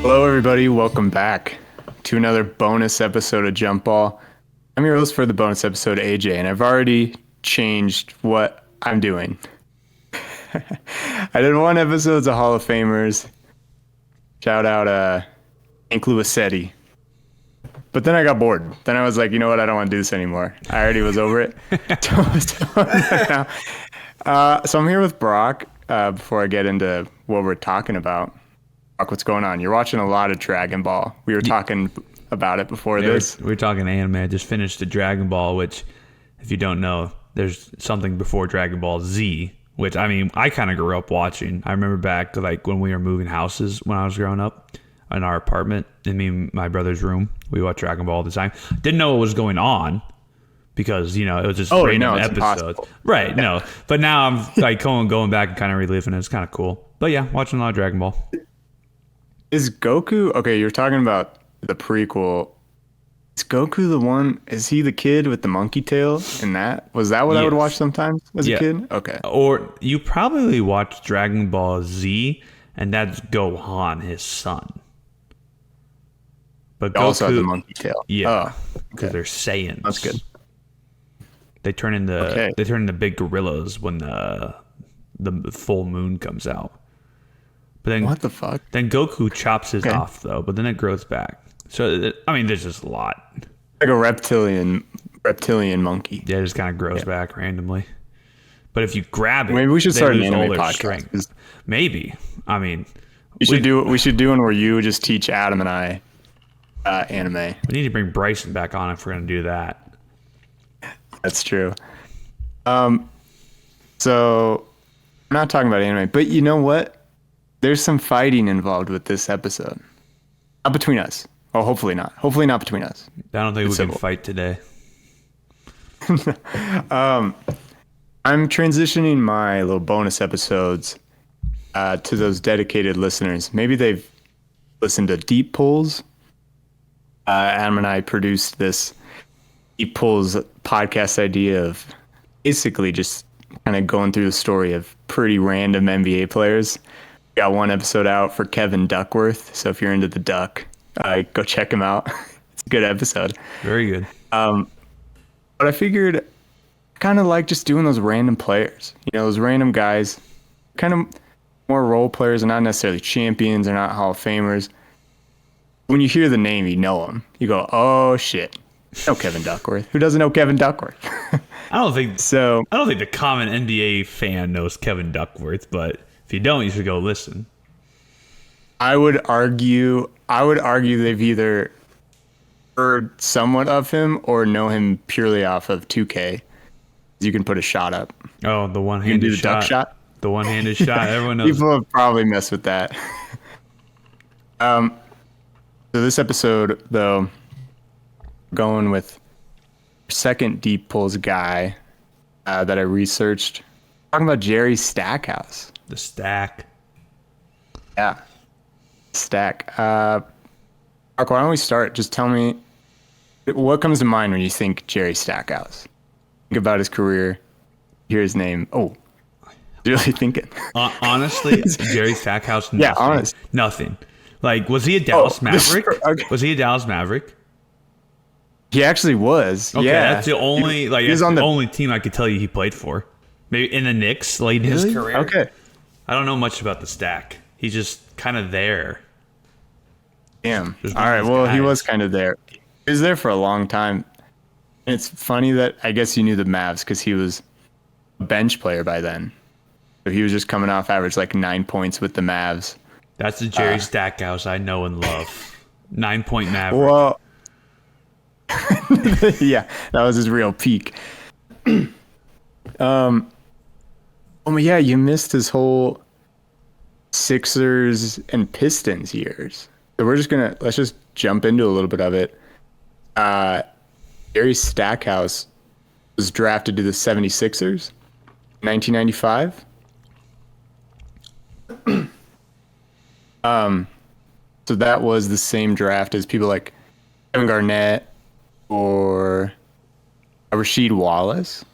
Hello, everybody. Welcome back to another bonus episode of Jump Ball. I'm your host for the bonus episode, AJ, and I've already changed what I'm doing. I did one episode of Hall of Famers. Shout out Hank Luisetti. But then I got bored. Then I was like, you know what? I don't want to do this anymore. I already was over it. So I'm here with Brock before I get into what we're talking about. Brock, what's going on? You're watching a lot of Dragon Ball. We were talking about it before this. We're talking anime. I just finished the Dragon Ball, which, if you don't know, there's something before Dragon Ball Z, which, I mean, I kind of grew up watching. I remember back, like, when we were moving houses when I was growing up in our apartment, in me and my brother's room. We watched Dragon Ball all the time. Didn't know what was going on because, you know, it was just random episodes. Impossible. Right, yeah. No. But now I'm, like, going back and kind of reliving it. It's kind of cool. But, yeah, watching a lot of Dragon Ball. Is Goku... Okay, you're talking about the prequel. Is Goku the one... Is he the kid with the monkey tail in that? Was that what I would watch sometimes as a kid? Okay. Or you probably watched Dragon Ball Z, and that's Gohan, his son. But Goku also had the monkey tail. Yeah. Because they're Saiyans. That's good. They turn into big gorillas when the full moon comes out. But then, what the fuck? Then Goku chops his off, though, but then it grows back. So, I mean, there's just a lot. Like a reptilian monkey. Yeah, it just kind of grows back randomly. But if you grab it, maybe we should start an anime podcast. Maybe. I mean, we should do one where you just teach Adam and I anime. We need to bring Bryson back on if we're going to do that. That's true. So I'm not talking about anime, but you know what? There's some fighting involved with this episode. Not between us. Oh, hopefully not. Hopefully not between us. I don't think we can fight today. I'm transitioning my little bonus episodes to those dedicated listeners. Maybe they've listened to Deep Pulls. Adam and I produced this Deep Pulls podcast idea of basically just kind of going through the story of pretty random NBA players. Got one episode out for Kevin Duckworth, so if you're into the Duck, go check him out. It's a good episode. Very good. But I figured I kind of like just doing those random players. You know, those random guys, kind of more role players and not necessarily champions or not Hall of Famers. When you hear the name, you know him. You go, oh, shit. I know Kevin Duckworth. Who doesn't know Kevin Duckworth? I don't think the common NBA fan knows Kevin Duckworth, but if you don't, you should go listen. I would argue they've either heard somewhat of him or know him purely off of 2K. You can put a shot up. Oh, the one-handed shot. Duck shot. The one-handed shot. Everyone knows. People have probably messed with that. So this episode, though, going with second Deep Pulls guy that I researched. Talking about Jerry Stackhouse. The Stack. Yeah. Stack. Mark, why don't we start? Just tell me, what comes to mind when you think Jerry Stackhouse? Think about his career, hear his name. Oh, you're really thinking. Honestly, Jerry Stackhouse, nothing. Yeah, honest. Nothing. Like, was he a Dallas Maverick? Okay. Was he a Dallas Maverick? He actually was. Okay, yeah. That's the only only team I could tell you he played for. Maybe in the Knicks late in his career. Okay. I don't know much about the Stack. He's just kind of there. Damn. All right. Well, he was kind of there. He was there for a long time. And it's funny that I guess you knew the Mavs because he was a bench player by then. So he was just coming off average like 9 points with the Mavs. That's the Jerry Stackhouse I know and love. 9-point Maverick. Well, yeah, that was his real peak. Oh yeah, you missed his whole Sixers and Pistons years. So let's just jump into a little bit of it. Jerry Stackhouse was drafted to the 76ers in 1995. So that was the same draft as people like Kevin Garnett or Rasheed Wallace.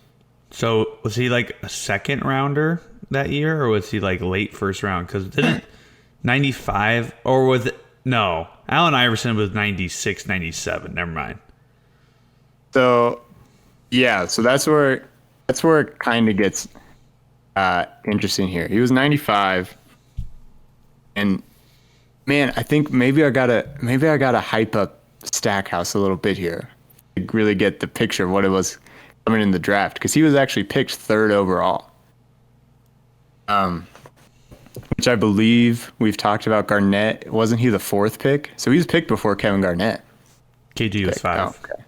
So was he like a second rounder that year, or was he like late first round? Because didn't 95, or was it No. Allen Iverson was 96, 97. Never mind. So, yeah, so that's where it kind of gets interesting here. He was 95, and man, I think maybe I gotta hype up Stackhouse a little bit here to really get the picture of what it was coming in the draft, because he was actually picked 3rd overall. Which I believe we've talked about. Garnett, wasn't he the 4th pick? So he was picked before Kevin Garnett. KG was 5. Oh, okay.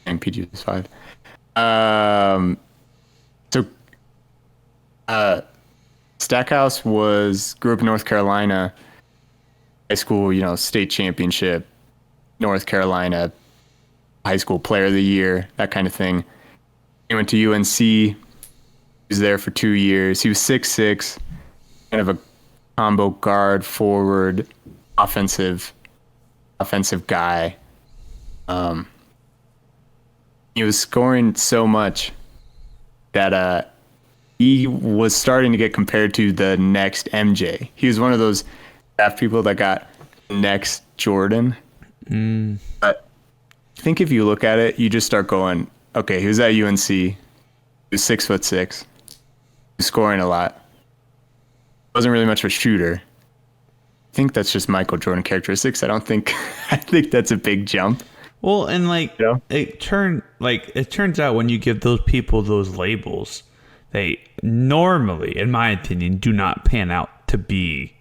And PG was 5. So Stackhouse grew up in North Carolina, high school, state championship, North Carolina, high school player of the year, that kind of thing. He went to UNC. He was there for 2 years. He was 6'6", kind of a combo guard, forward, offensive guy. He was scoring so much that he was starting to get compared to the next MJ. He was one of those draft people that got next Jordan. But I think if you look at it, you just start going, okay, he was at UNC. He was 6'6". He was scoring a lot. Wasn't really much of a shooter. I think that's just Michael Jordan characteristics. I think that's a big jump. Well, and it turns out when you give those people those labels, they normally, in my opinion, do not pan out to be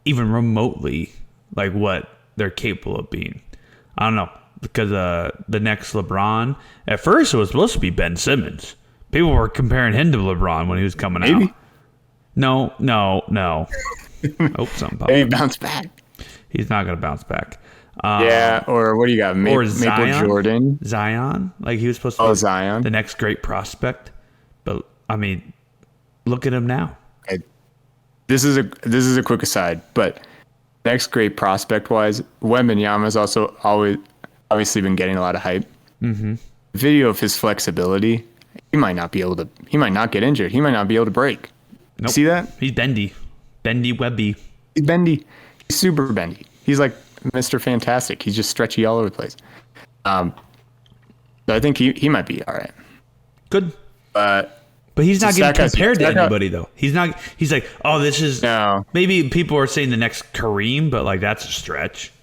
even remotely like what they're capable of being. I don't know, because the next LeBron, at first it was supposed to be Ben Simmons. People were comparing him to LeBron when he was coming out. No. Hope something popped. He bounced back. He's not going to bounce back. Or what do you got? Or Zion, Maple Jordan. Zion, like he was supposed to be Zion, the next great prospect. But I mean, look at him now. This is a quick aside, but next great prospect wise, Wembanyama's also obviously been getting a lot of hype. Mm-hmm. Video of his flexibility, he might not get injured. He might not be able to break. Nope. See that? He's bendy webby. He's bendy. He's super bendy. He's like Mr. Fantastic. He's just stretchy all over the place. So I think he might be all right. Good. But he's not getting compared to anybody, though. He's not. He's like, oh, this is. No. Maybe people are saying the next Kareem, but like that's a stretch.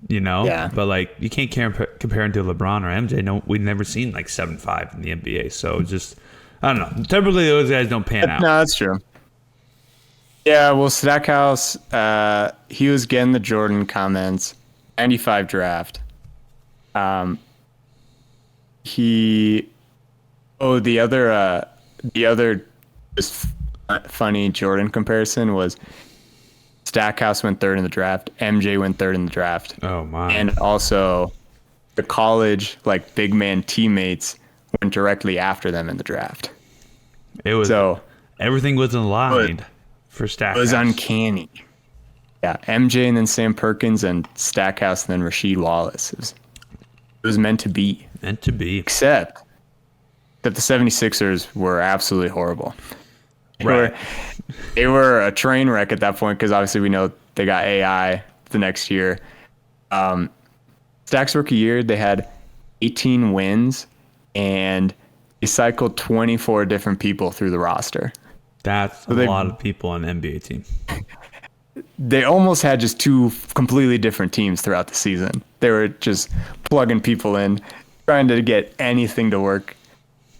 Yeah. But like you can't compare him to LeBron or MJ. No, we've never seen like 7'5" in the NBA. So just I don't know. Typically those guys don't pan out. No, that's true. Yeah, well, Stackhouse, he was getting the Jordan comments. 95 draft. The other just funny Jordan comparison was Stackhouse went 3rd in the draft. MJ went 3rd in the draft. Oh my! And also, the college big man teammates went directly after them in the draft. It was everything was aligned for Stackhouse. It was uncanny. Yeah, MJ and then Sam Perkins and Stackhouse and then Rasheed Wallace. It was meant to be. Meant to be. Except that the 76ers were absolutely horrible. They were a train wreck at that point because obviously we know they got AI the next year. Stack's rookie year, they had 18 wins and they cycled 24 different people through the roster. That's a lot of people on an NBA team. They almost had just 2 completely different teams throughout the season. They were just plugging people in, trying to get anything to work.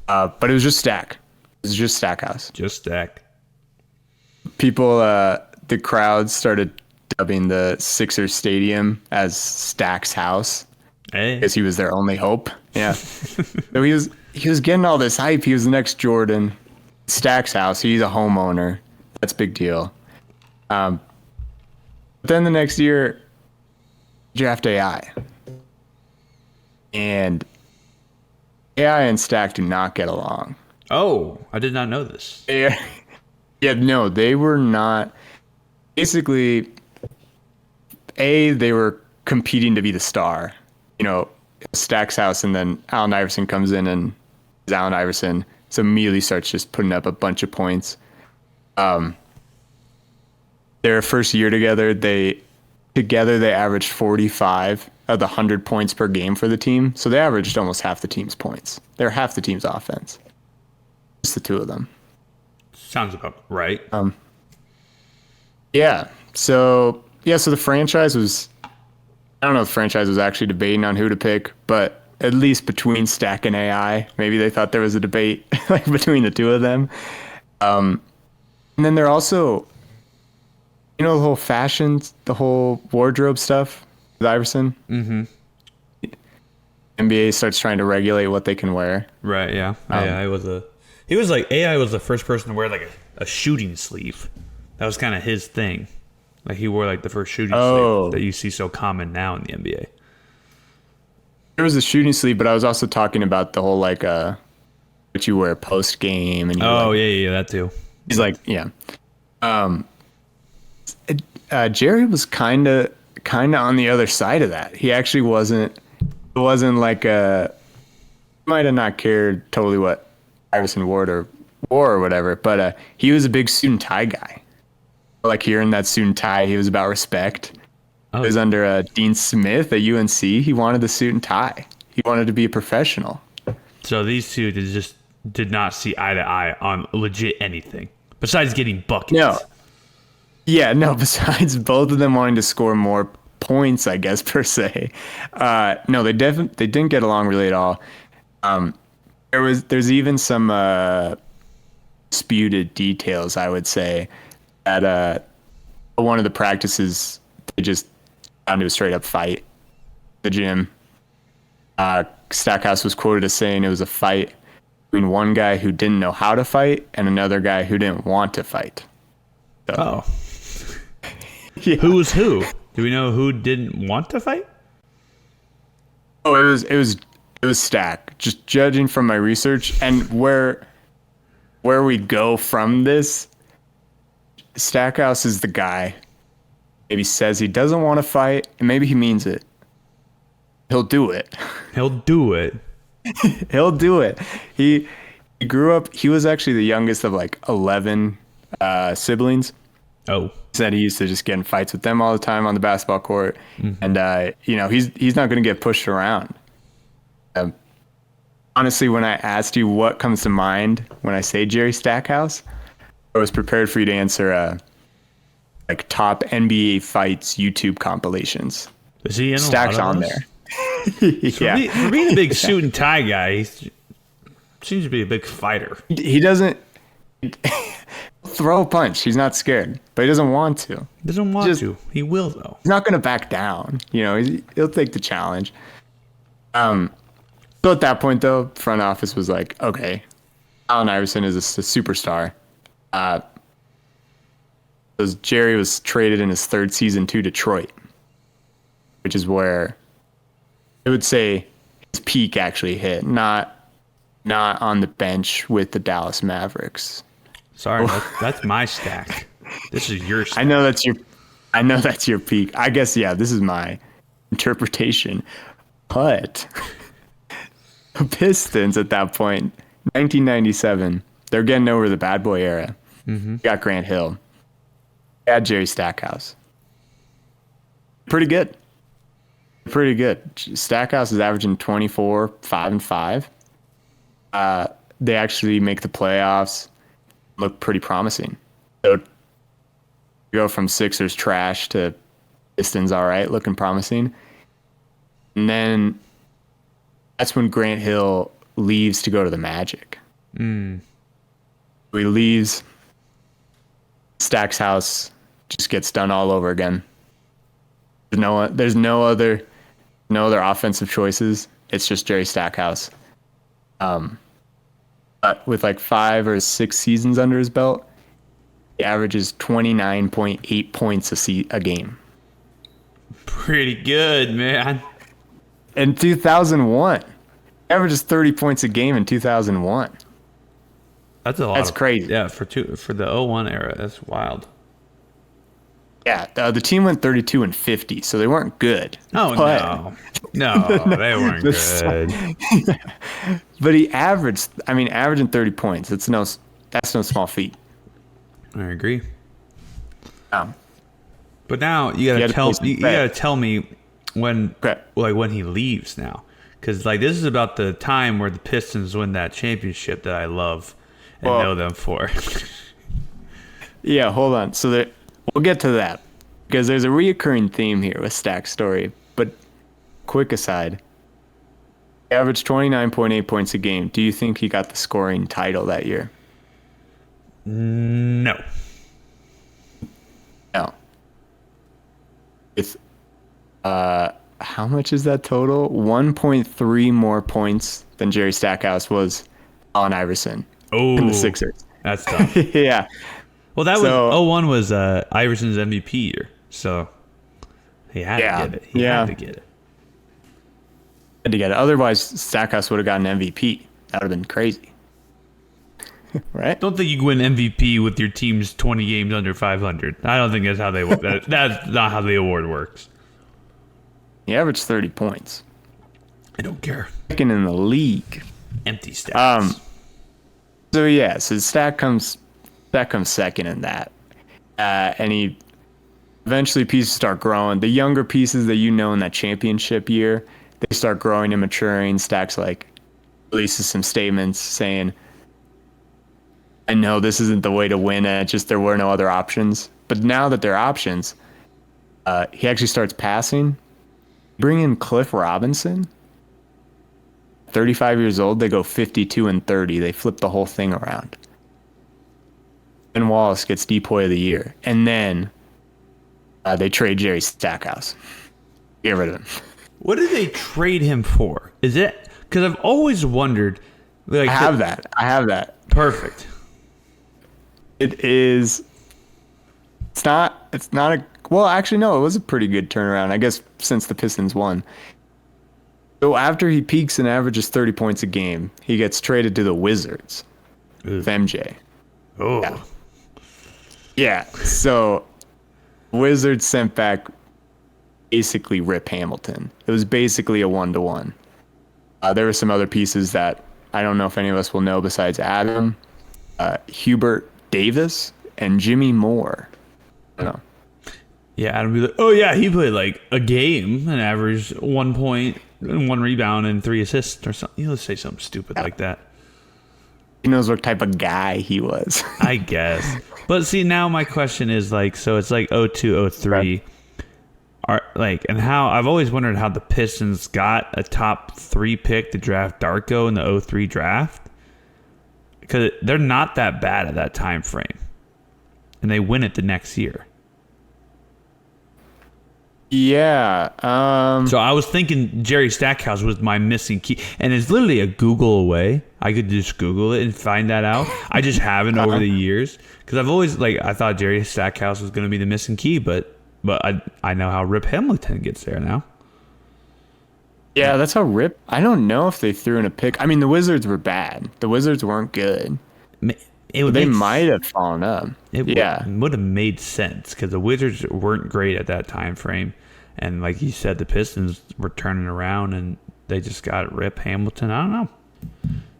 But it was just Stack. It was just Stackhouse. Just Stack. People, the crowd started dubbing the Sixers stadium as Stack's house. Hey. Because he was their only hope. Yeah. So he was getting all this hype. He was the next Jordan. Stack's house. He's a homeowner. That's a big deal. But then the next year, draft AI. And AI and Stack do not get along. Oh, I did not know this. No, they were not. Basically, they were competing to be the star. Stack's house, and then Allen Iverson comes in and is Allen Iverson. So immediately starts just putting up a bunch of points. Their first year together, they together they averaged 45 of the 100 points per game for the team. So they averaged almost half the team's points. They're half the team's offense. Just the two of them. Sounds about right. Yeah. So the franchise was, I don't know if the franchise was actually debating on who to pick, but at least between Stack and AI, maybe they thought there was a debate like between the two of them. And then they're also, the whole fashion, the whole wardrobe stuff with Iverson. Mm-hmm. NBA starts trying to regulate what they can wear. Right, yeah. AI was the first person to wear like a shooting sleeve. That was kind of his thing. Like he wore like the first shooting sleeve that you see so common now in the NBA. There was a shooting sleeve, but I was also talking about the whole like what you wear post game and yeah, that too. He's like, yeah. Jerry was kind of on the other side of that. He actually wasn't like might have not cared totally what Iverson wore or whatever, but he was a big suit and tie guy. Like here in that suit and tie, he was about respect. He was under Dean Smith at UNC. He wanted the suit and tie. He wanted to be a professional. So these two did not see eye to eye on legit anything besides getting buckets. No. Yeah, no. Besides both of them wanting to score more points, I guess per se. No, they didn't get along really at all. There's even some disputed details, I would say, at one of the practices. They just got into a straight up fight. The gym. Stackhouse was quoted as saying it was a fight between one guy who didn't know how to fight and another guy who didn't want to fight. So, yeah. Who was who? Do we know who didn't want to fight? Oh, it was Stack. Just judging from my research and where we go from this, Stackhouse is the guy. Maybe says he doesn't want to fight, and maybe he means it. He'll do it. He'll do it. He'll do it. He grew up. He was actually the youngest of like 11 siblings. Oh. Said he used to just get in fights with them all the time on the basketball court, and he's not going to get pushed around. Honestly, when I asked you what comes to mind when I say Jerry Stackhouse, I was prepared for you to answer like top NBA fights YouTube compilations. Is he in Stack's on there? Yeah. For being a big suit and tie guy, he seems to be a big fighter. He doesn't throw a punch. He's not scared, but he doesn't want to. He doesn't want to. He will, though. He's not going to back down. He'll take the challenge. So at that point, though, front office was like, okay, Allen Iverson is a superstar. Because Jerry was traded in his third season to Detroit, which is where I would say his peak actually hit, not on the bench with the Dallas Mavericks. Sorry, that's my stack. This is your stack. I know that's your peak. I guess, yeah, this is my interpretation. But the Pistons at that point, 1997, they're getting over the bad boy era. Mm-hmm. Got Grant Hill. Had Jerry Stackhouse. Pretty good. Stackhouse is averaging 24, 5 and 5. They actually make the playoffs. Look pretty promising. So you go from Sixers trash to Pistons all right, looking promising. And then that's when Grant Hill leaves to go to the Magic. He leaves. Stackhouse just gets done all over again. There's no other offensive choices. It's just Jerry Stackhouse. But with like 5 or 6 seasons under his belt, he averages 29.8 points a game. Pretty good, man. In 2001, he averages 30 points a game in 2001. That's a lot. That's crazy. Yeah, for the 01 era, that's wild. Yeah, the team went 32 and 50, so they weren't good. Oh, no, they weren't good. But he averaging 30 points. That's no small feat. I agree. But now you He gotta had to tell pay some you gotta tell me when Okay. when he leaves now, because like this is about the time where the Pistons win that championship that I love and know them for. Yeah, hold on. So we'll get to that because there's a reoccurring theme here with Stack's story. But quick aside, he averaged 29.8 points a game. Do you think he got the scoring title that year? No. No. With how much is that total? 1.3 more points than Jerry Stackhouse was Allen Iverson in the Oh, Sixers. that's tough. Yeah. Well, that So- was 01 was Iverson's MVP year, so he had Yeah, to get it. He yeah. had to get it. Had to get it. Otherwise, Stackhouse would have gotten MVP. That would have been crazy. Right? Don't think you can win MVP with your team's 20 games under 500. I don't think that's how they that's not how the award works. He averaged 30 points. I don't care. Second in the league. Empty stats. So yeah, so Stack comes second in that. And he eventually pieces start growing. The younger pieces that in that championship year, they start growing and maturing. Stack's like releases some statements saying, I know this isn't the way to win it, just there were no other options. But now that there are options, he actually starts passing. Bring in Cliff Robinson. 35 years old, they go 52-30. They flip the whole thing around. Ben Wallace gets Depoy of the Year. And then they trade Jerry Stackhouse. Get rid of him. What did they trade him for? Is it because I've always wondered. Like, I have that. Perfect. It is. It's not a. Well, actually, no. It was a pretty good turnaround, I guess, since the Pistons won. So after he peaks and averages 30 points a game, he gets traded to the Wizards with MJ. Oh. Yeah. So Wizards sent back basically Rip Hamilton. It was basically a 1-to-1. There were some other pieces that I don't know if any of us will know besides Adam, Hubert Davis, and Jimmy Moore. I don't know. Yeah, Adam would be like, oh yeah, he played like a game and averaged 1 point, 1 rebound, and 3 assists or something. He'll say something stupid like that. He knows what type of guy he was. I guess. But see, now my question is like, so it's like 02, 03. Are like, and how I've always wondered how the Pistons got a top 3 pick to draft Darko in the 03 draft, because they're not that bad at that time frame, and they win it the next year. Yeah. So I was thinking Jerry Stackhouse was my missing key, and it's literally a Google away. I could just Google it and find that out. I just haven't over the years, because I've always I thought Jerry Stackhouse was going to be the missing key, but I know how Rip Hamilton gets there now. Yeah, that's how Rip. I don't know if they threw in a pick. I mean, the Wizards were bad. The Wizards weren't good. They might have fallen up. It would have made sense, because the Wizards weren't great at that time frame, and like you said, the Pistons were turning around, and they just got Rip Hamilton. I don't know.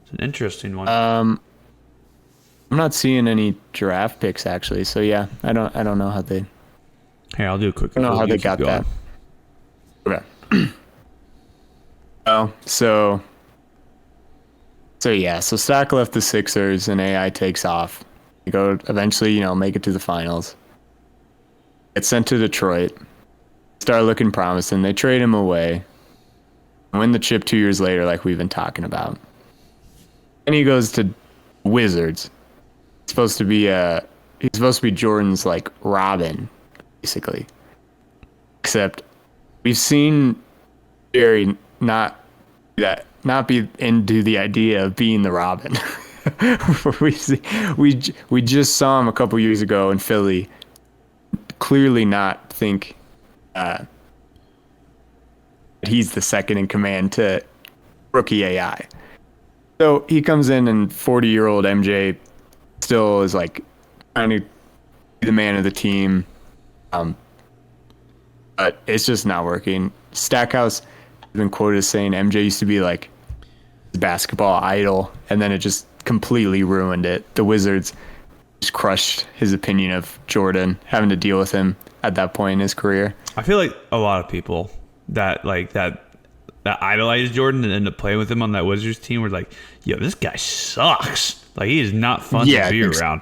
It's an interesting one. I'm not seeing any draft picks actually. So yeah, I don't know how they. Here, I'll do a quick. I don't know how they got that. Okay. Oh, so yeah, so Stack left the Sixers and AI takes off. They go eventually, make it to the finals. Get sent to Detroit. Start looking promising. They trade him away. Win the chip 2 years later, like we've been talking about. And he goes to Wizards. He's supposed to be Jordan's like Robin, basically. Except we've seen Jerry not be into the idea of being the Robin. we just saw him a couple years ago in Philly clearly not think that he's the second in command to rookie AI. So he comes in and 40-year-old MJ still is like trying to be the man of the team. But it's just not working. Stackhouse has been quoted as saying MJ used to be like his basketball idol, and then it just completely ruined it. The Wizards just crushed his opinion of Jordan, having to deal with him. at that point in his career. I feel like a lot of people that idolized Jordan and ended up playing with him on that Wizards team were like, yo, this guy sucks. Like, he is not fun to be around.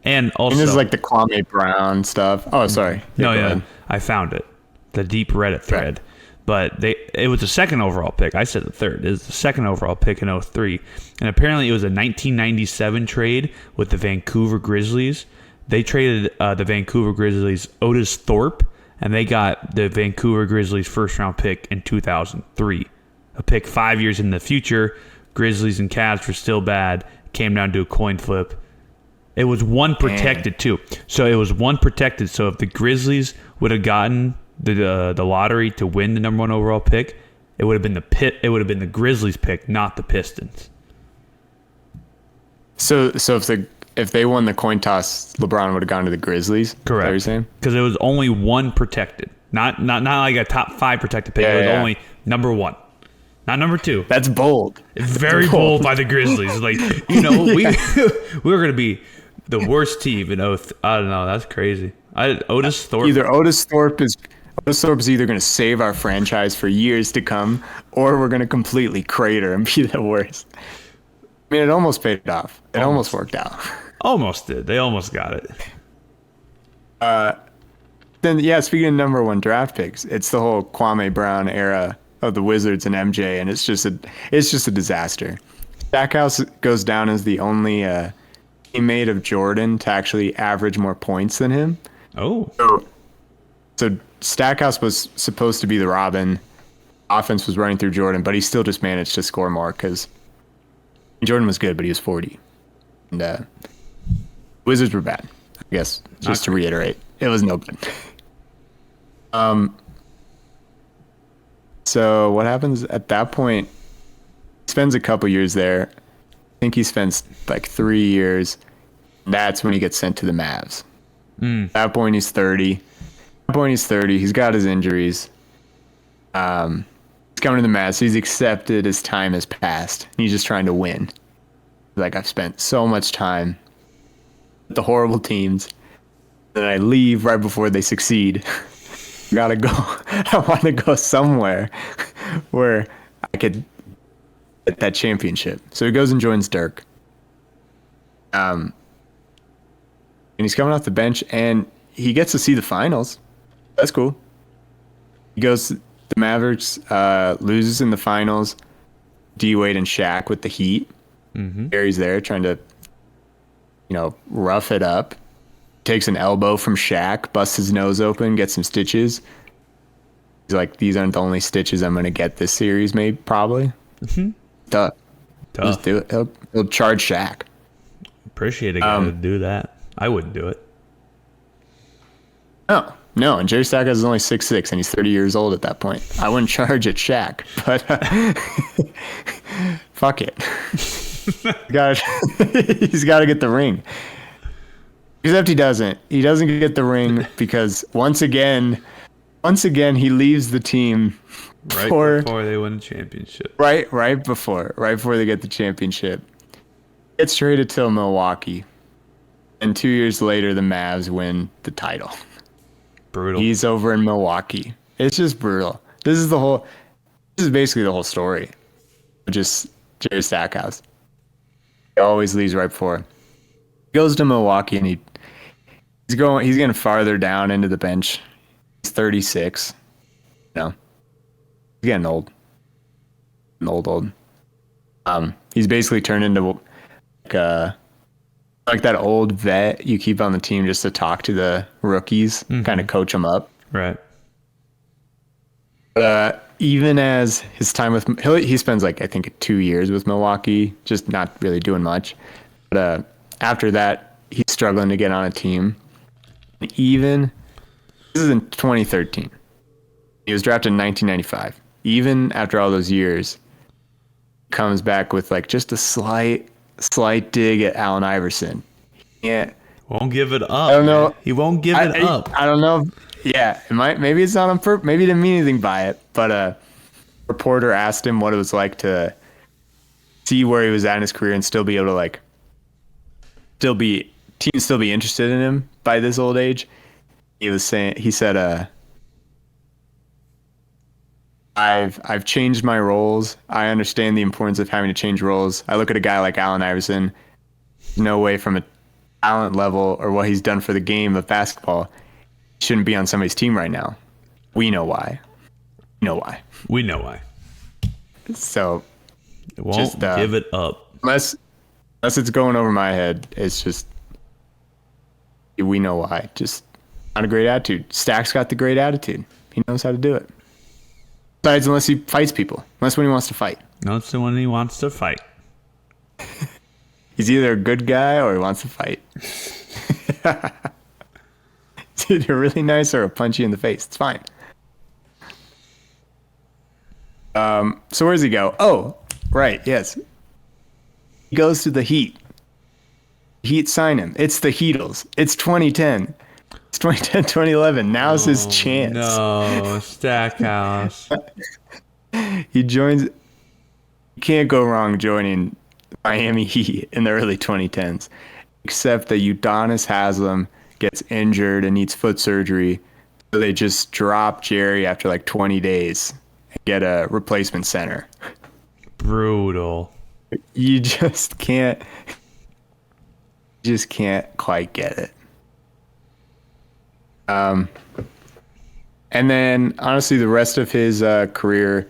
And also, this is like the Kwame Brown stuff. Oh, sorry. Yeah, I found it. The deep Reddit thread. Right. But it was the second overall pick. I said the third. It was the second overall pick in 2003. And apparently it was a 1997 trade with the Vancouver Grizzlies. They traded the Vancouver Grizzlies Otis Thorpe, and they got the Vancouver Grizzlies first-round pick in 2003. A pick 5 years in the future. Grizzlies and Cavs were still bad. Came down to a coin flip. It was one protected, too. So it was one protected. So if the Grizzlies would have gotten the lottery to win the number one overall pick, it would have been the Grizzlies pick, not the Pistons. So if they won the coin toss, LeBron would have gone to the Grizzlies. Correct. Is that what you're saying? Because it was only one protected, not like a top 5 protected pick. It was only number 1, not number 2. That's bold. Very bold by the Grizzlies. Like, we were gonna be the worst team in I don't know. That's crazy. Otis Thorpe. Otis Thorpe is either going to save our franchise for years to come, or we're going to completely crater and be the worst. I mean, it almost paid off. It almost worked out. Almost did. They almost got it. Then, yeah, speaking of number 1 draft picks, it's the whole Kwame Brown era of the Wizards and MJ, and it's just a disaster. Stackhouse goes down as the only teammate of Jordan to actually average more points than him. Oh. So Stackhouse was supposed to be the Robin. Offense was running through Jordan, but he still just managed to score more because Jordan was good, but he was 40. And Wizards were bad, I guess, just to reiterate. It was no good. So what happens at that point, he spends a couple years there. I think he spends like 3 years. That's when he gets sent to the Mavs. At that point, he's 30. He's got his injuries. He's coming to the Mavs. He's accepted his time has passed. He's just trying to win. Like, I've spent so much time with the horrible teams. Then I leave right before they succeed. Gotta go. I want to go somewhere where I could get that championship. So he goes and joins Dirk. And he's coming off the bench, and he gets to see the finals. That's cool. He goes, the Mavericks loses in the finals. D-Wade and Shaq with the Heat. Gary's there trying to, rough it up. Takes an elbow from Shaq, busts his nose open, gets some stitches. He's like, these aren't the only stitches I'm going to get this series, maybe, probably. Duh. Just do it. He'll charge Shaq. Appreciate a guy to do that. I wouldn't do it. No, and Jerry Stackhouse is only 6'6", and he's 30 years old at that point. I wouldn't charge at Shaq, but fuck it. He's got to get the ring. Except he doesn't. He doesn't get the ring because once again, he leaves the team before they win the championship. Right before they get the championship. Gets traded to Milwaukee, and 2 years later, the Mavs win the title. Brutal. He's over in Milwaukee. It's just brutal. This is basically the whole story. Just Jerry Stackhouse. He always leaves right before. He goes to Milwaukee, and he's getting farther down into the bench. He's 36. He's getting old. Old. He's basically turned into like that old vet you keep on the team just to talk to the rookies, kind of coach them up. Right. But even as his time with he spends like I think 2 years with Milwaukee, just not really doing much. But after that, he's struggling to get on a team. Even this is in 2013. He was drafted in 1995. Even after all those years, comes back with like just a slight dig at Allen Iverson. Yeah, won't give it up. I don't know. Man. He won't give it up. I don't know. Yeah, maybe it's not on purpose. Maybe he didn't mean anything by it. But a reporter asked him what it was like to see where he was at in his career and still be able to teams still be interested in him by this old age. he said, I've changed my roles. I understand the importance of having to change roles. I look at a guy like Allen Iverson, no way from a talent level or what he's done for the game of basketball, he shouldn't be on somebody's team right now. We know why. We know why. So It won't give it up. Unless it's going over my head, it's just, we know why. Just not a great attitude. Stack's got the great attitude. He knows how to do it. Besides, unless he fights people. Unless when he wants to fight. That's the one he wants to fight. He's either a good guy or he wants to fight. It's either really nice or a punch you in the face. It's fine. So where does he go? Oh, right, yes. He goes to the Heat. Heat sign him. It's the Heatles. It's 2010. It's 2010, 2011. Now's his chance. No, Stackhouse. He joins. You can't go wrong joining Miami Heat in the early 2010s, except that Udonis Haslem gets injured and needs foot surgery. So they just drop Jerry after like 20 days and get a replacement center. Brutal. You just can't quite get it. And then honestly, the rest of his career,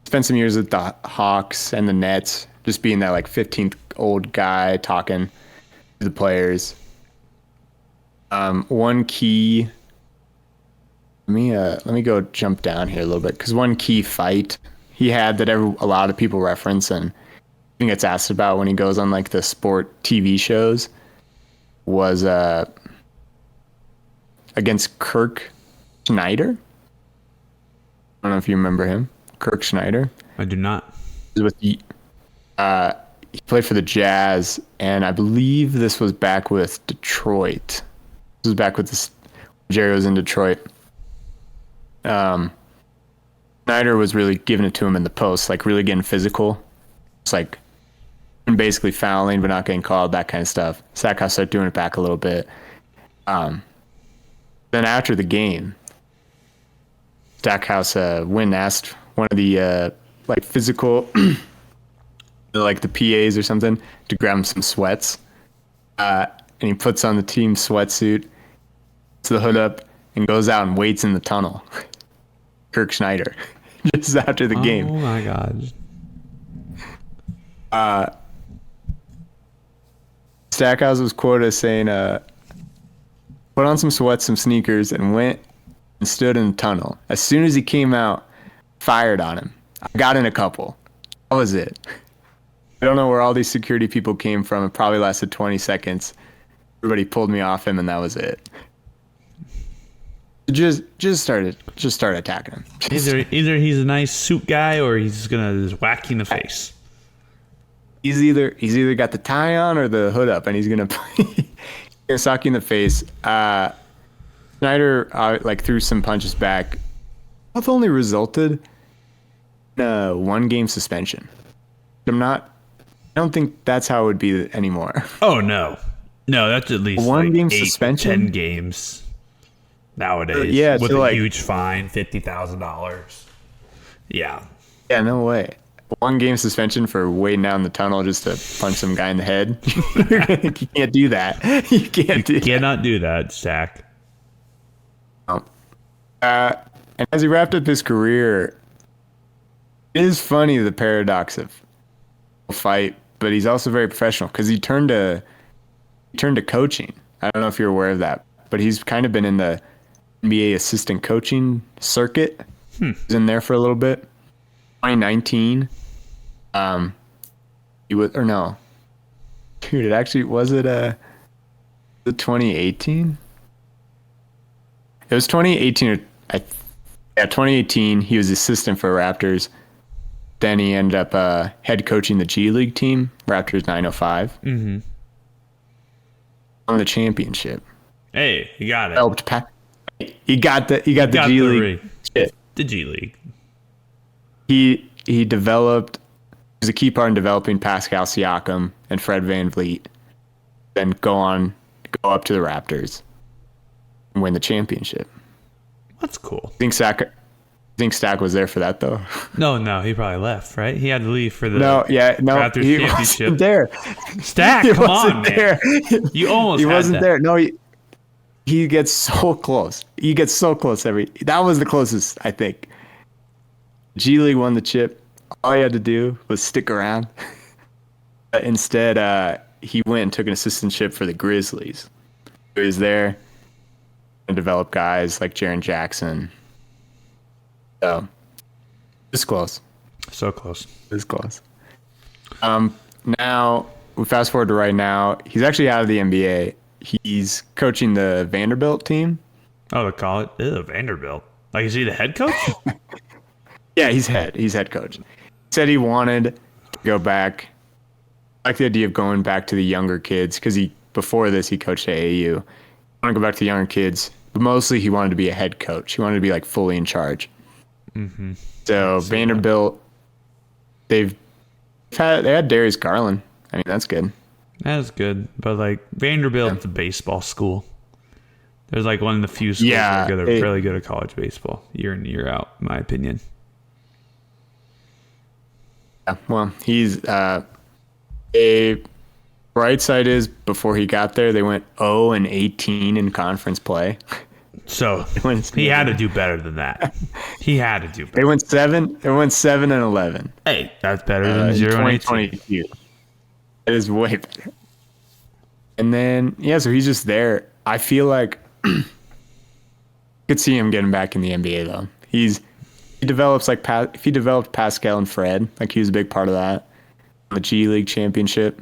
spent some years with the Hawks and the Nets, just being that like 15th old guy talking to the players. One key. Let me go jump down here a little bit, because one key fight he had that a lot of people reference and I think it's asked about when he goes on like the sport TV shows was against Kirk Schneider. I don't know if you remember him. Kirk Schneider. I do not. He played for the Jazz, and I believe this was back with Detroit. This was back with Jerry was in Detroit. Schneider was really giving it to him in the post, like really getting physical. It's like basically fouling but not getting called, that kind of stuff. Stackhouse started doing it back a little bit. Then after the game, Stackhouse Wynn asked one of the like physical like the PAs or something to grab him some sweats. And he puts on the team sweatsuit, puts the hood up, and goes out and waits in the tunnel. Kirk Schneider. Just after the game. Oh my God. Stackhouse was quoted as saying, put on some sweats, some sneakers, and went and stood in the tunnel. As soon as he came out, fired on him. I got in a couple. That was it. I don't know where all these security people came from. It probably lasted 20 seconds. Everybody pulled me off him, and that was it. Just start attacking him. Either he's a nice suit guy or he's gonna just whack you in the face. He's either got the tie on or the hood up, and he's gonna sock you in the face. Schneider like threw some punches back. Both only resulted in a 1-game suspension. I don't think that's how it would be anymore. Oh no, that's at least one game 8 suspension, 10 games nowadays. Yeah, with so a like, huge fine, $50,000. Yeah. Yeah, no way. 1-game suspension for waiting out in the tunnel just to punch some guy in the head. You can't do that. You cannot do that, Stack. And as he wrapped up his career, it is funny the paradox of fight, but he's also very professional because he turned to coaching. I don't know if you're aware of that, but he's kind of been in the NBA assistant coaching circuit. He's in there for a little bit. 2019, he was, or no, dude, it actually was it 2018? It was 2018 or 2018. He was assistant for Raptors. Then he ended up head coaching the G League team, Raptors 905. Mm-hmm. Won the championship. Hey, he got it. Helped he got the G League. The G League. He developed. He was a key part in developing Pascal Siakam and Fred VanVleet. Then go up to the Raptors. and win the championship. That's cool. Think Stack was there for that though? No, he probably left, right? He had to leave for the No, Raptors he championship. wasn't there. Stack, He come wasn't on, there. man. You almost He had wasn't that. there. No, he gets so close. He gets so close that was the closest, I think. G League won the chip. All he had to do was stick around. But instead, he went and took an assistantship for the Grizzlies. He was there and developed guys like Jaren Jackson. So, it's close. So close. It's close. Now, we fast forward to right now. He's actually out of the NBA. He's coaching the Vanderbilt team. Oh, the college? Ew, Vanderbilt. Like, is he the head coach? Yeah, he's head coach. He said he wanted to go back. I like the idea of going back to the younger kids because before this he coached at AAU. I want to go back to the younger kids, but mostly he wanted to be a head coach. He wanted to be like fully in charge. Mm-hmm. So Vanderbilt, they had Darius Garland. I mean, that's good. That's good, but like Vanderbilt's a baseball school. There's like one of the few schools that are really good at college baseball, year in year out, in my opinion. Yeah, well, he's a bright side is before he got there, they went 0-18 in conference play. So he had to do better than that. He had to do better. They went 7-11. Hey, that's better than 0-18. It is way better. And then so he's just there. I feel like I could see him getting back in the NBA though. He develops like if he developed Pascal and Fred, like he was a big part of that. The G League championship.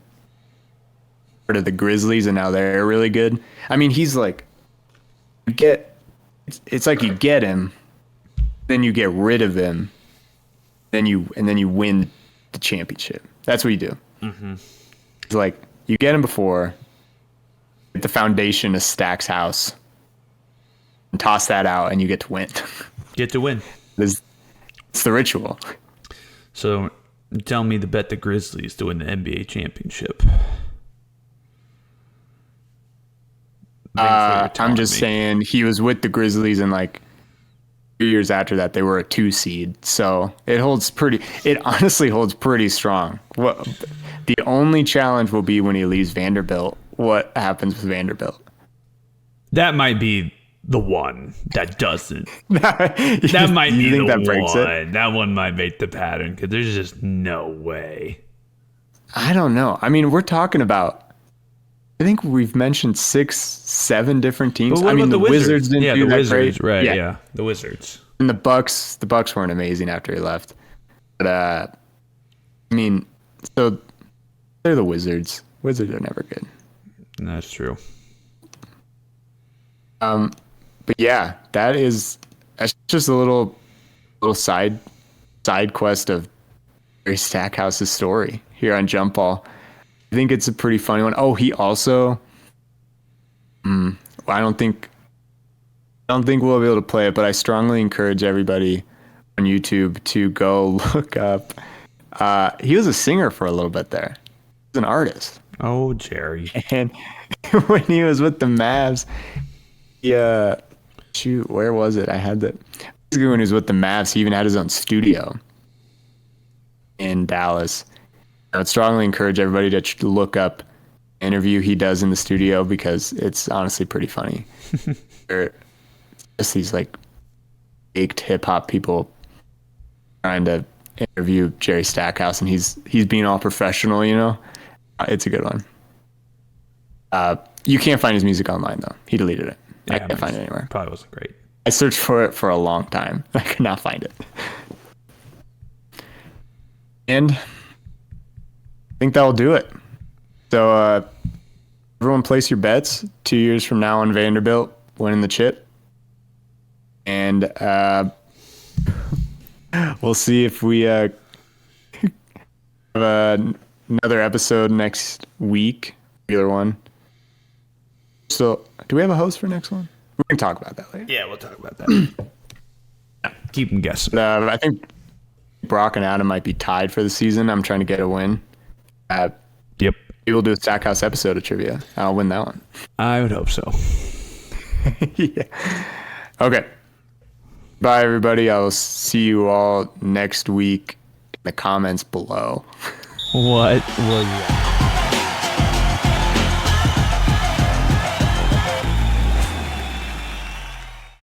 Part of the Grizzlies, and now they're really good. I mean, he's like it's like you get him, then you get rid of him, then you win the championship. That's what you do. Mm-hmm. It's like you get him before, get the foundation of Stack's house, and toss that out, and you get to win. Get to win. It's the ritual. So tell me to bet the Grizzlies to win the NBA championship. I'm just saying he was with the Grizzlies, and like 2 years after that, they were a 2 seed. So it honestly holds pretty strong. The only challenge will be when he leaves Vanderbilt. What happens with Vanderbilt? That might be the one that doesn't. That might be the one. Breaks it? That one might make the pattern because there's just no way. I don't know. I mean, we're talking about. I think we've mentioned 6-7 different teams. I mean, the Wizards didn't do that Wizards, great. Right? Yeah, the Wizards. And the Bucks weren't amazing after he left. But I mean, so they're the Wizards. Wizards are never good. That's true. But yeah, that's just a little side quest of Jerry Stackhouse's story here on Jump Ball. I think it's a pretty funny one. Oh, he also, I don't think we'll be able to play it, but I strongly encourage everybody on YouTube to go look up. He was a singer for a little bit there. He was an artist. Oh, Jerry. And when he was with the Mavs, where was it? I had that. Basically, when he was with the Mavs, he even had his own studio in Dallas. I would strongly encourage everybody to look up the interview he does in the studio because it's honestly pretty funny. Just these like baked hip hop people trying to interview Jerry Stackhouse, and he's being all professional, you know. It's a good one. You can't find his music online though. He deleted it. Yeah, I can't find it anywhere. Probably wasn't great. I searched for it for a long time. I could not find it. And I think that'll do it. So everyone place your bets 2 years from now on Vanderbilt winning the chip. And we'll see if we have another episode next week. Regular one. So do we have a host for next one? We can talk about that later. Yeah, we'll talk about that. Keep them guessing. I think Brock and Adam might be tied for the season. I'm trying to get a win. Yep. Maybe we'll do a Stackhouse episode of trivia. I'll win that one. I would hope so. Yeah. Okay. Bye, everybody. I will see you all next week in the comments below. What was that?